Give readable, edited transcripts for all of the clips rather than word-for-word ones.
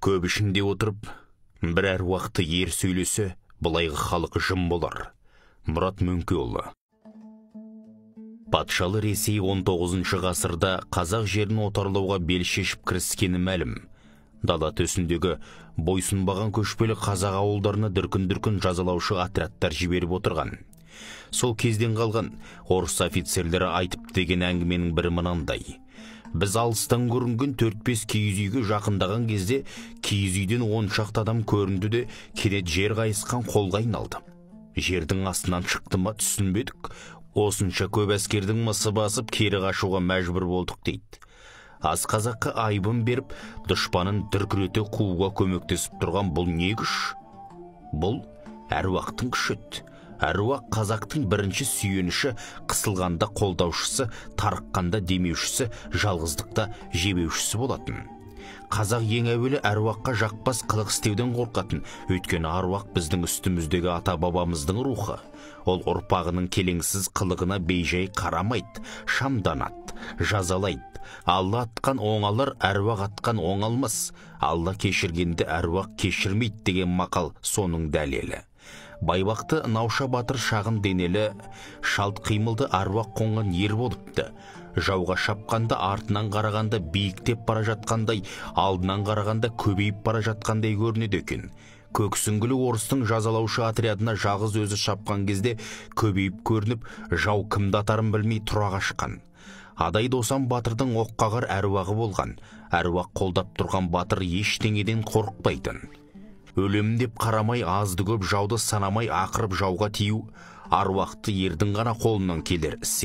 Көп ішінде отырып, бір әруақты ер сөйлесе, былайғы халық жым болар. Мұрат Мөңкеұлы. Патшалы Ресей 19 ғасырда қазақ жерін отарлауға бел шешіп кіріскені мәлім. Дала төсіндегі бойсұнбаған көшпелі қазақ ауылдарына дүркін-дүркін жазалаушы отрядтар жіберіп отырған. Сол кезден қалған орыс офицерлері айтып деген әңгіменің бірі мынандай. Біз алыстан көрінген 4-5 киіз үйге жақындаған кезде киіз үйден 10 шақты адам көрінді де кенет жер қайысқан қолға айналды. Жердің астынан шықты ма түсінбедік. Осынша көп әскердің мысы басып кері қашуға мәжбүр болдық дейді. Аз қазаққа айбын беріп, дұшпанын дүркірете қууға көмектесіп тұрған бұл не күш? Бұл әруақтың күші. Әруақ қазақтың бірінші сүйеніші, қысылғанда қолдаушысы, тарыққанда демеушісі, жалғыздықта жебеушісі болатын. Қазақ ең әуелі әруаққа жақпас қылық істеуден қорқатын, өйткені әруақ біздің үстіміздегі ата-бабамыздың рухы. Ол ұрпағының келеңсіз қылығына бейжай қарамайды, шамданады, жазалайды. Алла атқан оңалар, әруақ атқан оңалмас. Алла кешіргенді әруақ кешірмейді деген мақал соның дәлелі. Байбақты Науша батыр шағын денелі, шалт қимылды әруақ қонған ер болыпты. Жауға шапқанда артынан қарағанда биіктеп бара жатқандай, алдынан қарағанда көбейіп бара жатқандай көрінеді екен. Көксүңгілі орыстың жазалаушы отрядына жалғыз өзі шапқан кезде көбейіп көрініп, жау кімді атарын білмей тұра қашқан. Адай досан батырдың оққағар әруағы болған. Әруақ қолдап тұрған батыр ештеңеден қорықпайтын. Өлем деп қарамай, азды көп жауды санамай ақырып жауға тию, әруақты ердің ғана қолынан келер іс.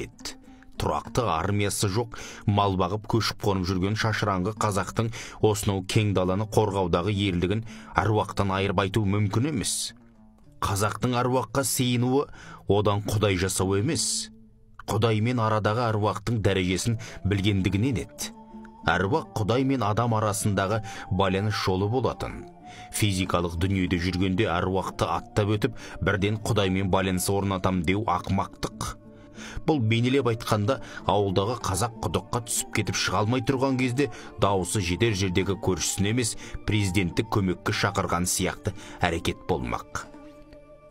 Тұрақты армиясы жоқ, мал бағып көшіп қонып жүрген шашыраңғы қазақтың осынау кең даланы қорғаудағы ерлігін әруақтан айырып айту мүмкін емес. Қазақтың әруаққа сыйынуы одан құдай жасау емес. Құдай мен арадағы әруақтың дәрежесін білгендігінен еді. Әруақ құдай мен адам арасындағы байланыс жолы болатын. Физикалық дүниеде жүргенде әруақты аттап өтіп, бірден құдаймен байланыс орнатам деу ақымақтық. Бұл бейнелеп айтқанда ауылдағы қазақ құдыққа түсіп кетіп шыға алмай тұрған кезде дауысы жетер жердегі көршісін емес, президенттік көмекке шақырған сияқты әрекет болмақ.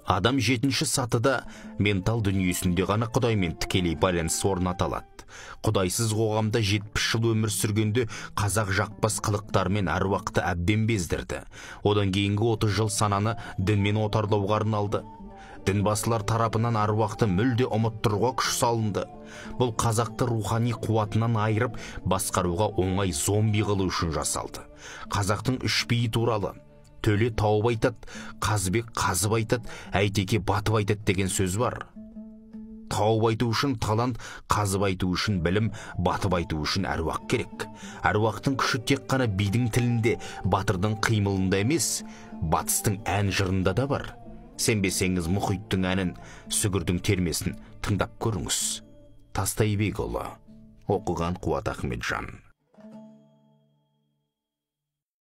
Адам 7-ші сатыда ментал дүниесінде ғана құдаймен тікелей байланыс орната алады. Құдайсыз қоғамда 70 жыл өмір сүргенде қазақ жақпас қылықтармен әруақты әбден бездірді. Одан кейінгі 30 жыл сананы дінмен отарлауға арналды. Дінбасылар тарапынан әруақты мүлде ұмыттыруға күш салынды. Бұл қазақты рухани қуатынан айырып, басқаруға оңай зомби қылу үшін жасалды. Қазақтың үш биі туралы Төле тауып айтады, Қазыбек қазып айтады, Әйтеке батып айтады деген сөз бар. Тауып айту үшін талант, қазып айту үшін білім, батып айту үшін әруақ керек. Әруақтың күші тек қана бидің тілінде, батырдың қимылында емес, батыстың ән жырында да бар. Сенбесеңіз мұхиттың әнін, сүгірдің термесін тыңдап көріңіз. Тастайбекұлы. Оқыған Қуат Ахметжан.